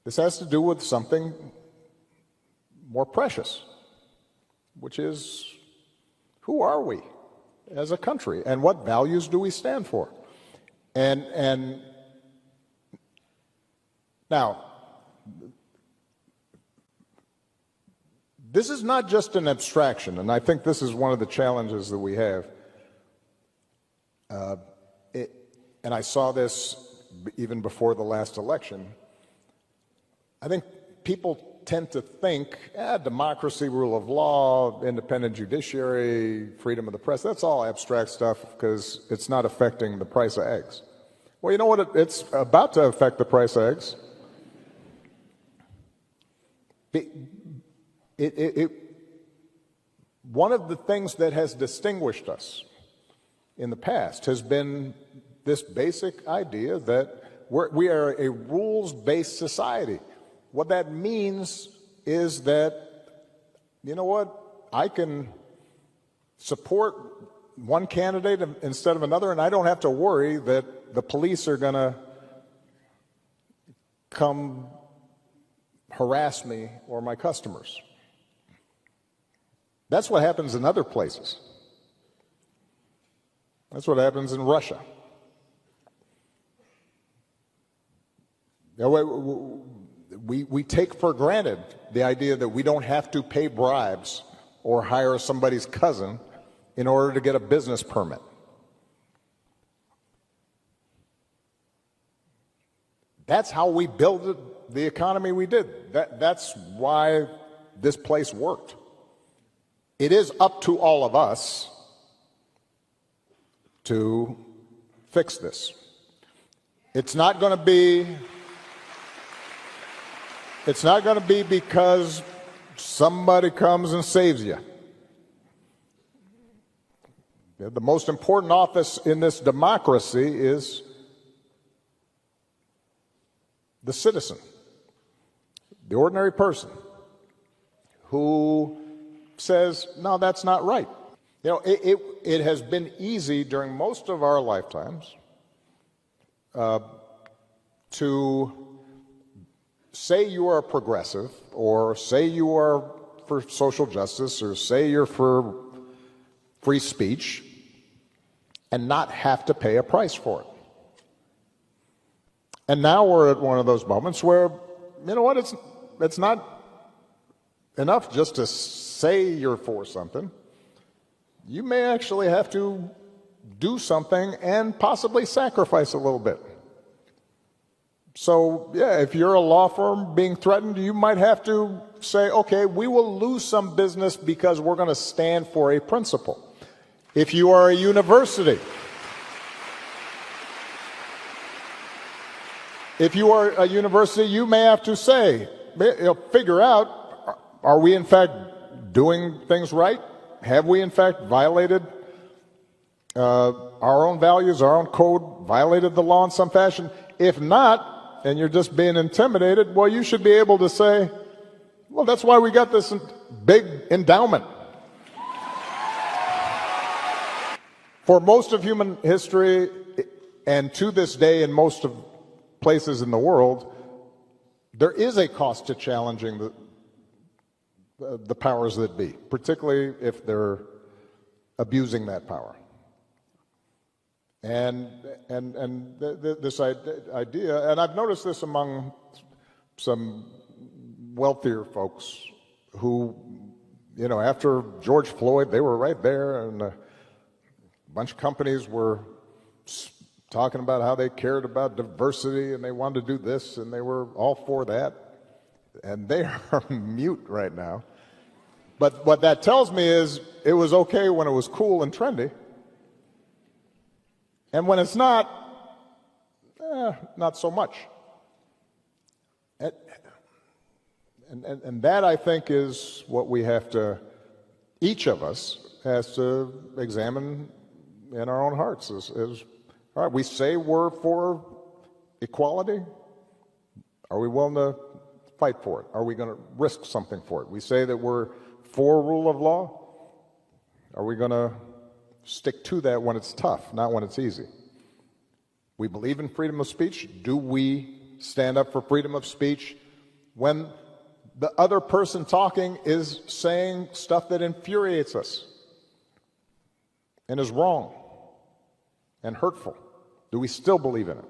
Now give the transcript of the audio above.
This has to do with something more precious, which is, who are we as a country, and what values do we stand for? And now, this is not just an abstraction, and I think this is one of the challenges that we have. And I saw this even before the last election. I think people tend to think, democracy, rule of law, independent judiciary, freedom of the press, that's all abstract stuff because it's not affecting the price of eggs. Well, you know what? It's about to affect the price of eggs. One of the things that has distinguished us in the past has been this basic idea that we are a rules-based society. What that means is that, you know what, I can support one candidate instead of another, and I don't have to worry that the police are going to come harass me or my customers. That's what happens in other places. That's what happens in Russia. You know, we take for granted the idea that we don't have to pay bribes or hire somebody's cousin in order to get a business permit. That's how we built the economy we did. That's why this place worked. It is up to all of us to fix this. It's not going to be because somebody comes and saves you. The most important office in this democracy is the citizen, the ordinary person who says, no, that's not right. You know, it has been easy during most of our lifetimes to say you are a progressive, or say you are for social justice, or say you're for free speech, and not have to pay a price for it. And now we're at one of those moments where, you know what, it's not enough just to say you're for something. You may actually have to do something and possibly sacrifice a little bit. So, yeah, if you're a law firm being threatened, you might have to say, okay, we will lose some business because we're going to stand for a principle. If you are a university, you may have to say, figure out, are we in fact doing things right? Have we in fact violated our own values, our own code, violated the law in some fashion? If not, and you're just being intimidated, well, you should be able to say, well, that's why we got this big endowment. For most of human history, and to this day in most of places in the world, there is a cost to challenging the powers that be, particularly if they're abusing that power. And this idea, and I've noticed this among some wealthier folks who, you know, after George Floyd, they were right there, and a bunch of companies were talking about how they cared about diversity and they wanted to do this and they were all for that, and they are mute right now. But what that tells me is it was okay when it was cool and trendy. And when it's not, not so much. And that, I think, is what we have to, each of us has to examine in our own hearts. Is all right, we say we're for equality. Are we willing to fight for it? Are we going to risk something for it? We say that we're for rule of law. Are we going to stick to that when it's tough, not when it's easy? We believe in freedom of speech. Do we stand up for freedom of speech when the other person talking is saying stuff that infuriates us and is wrong and hurtful? Do we still believe in it?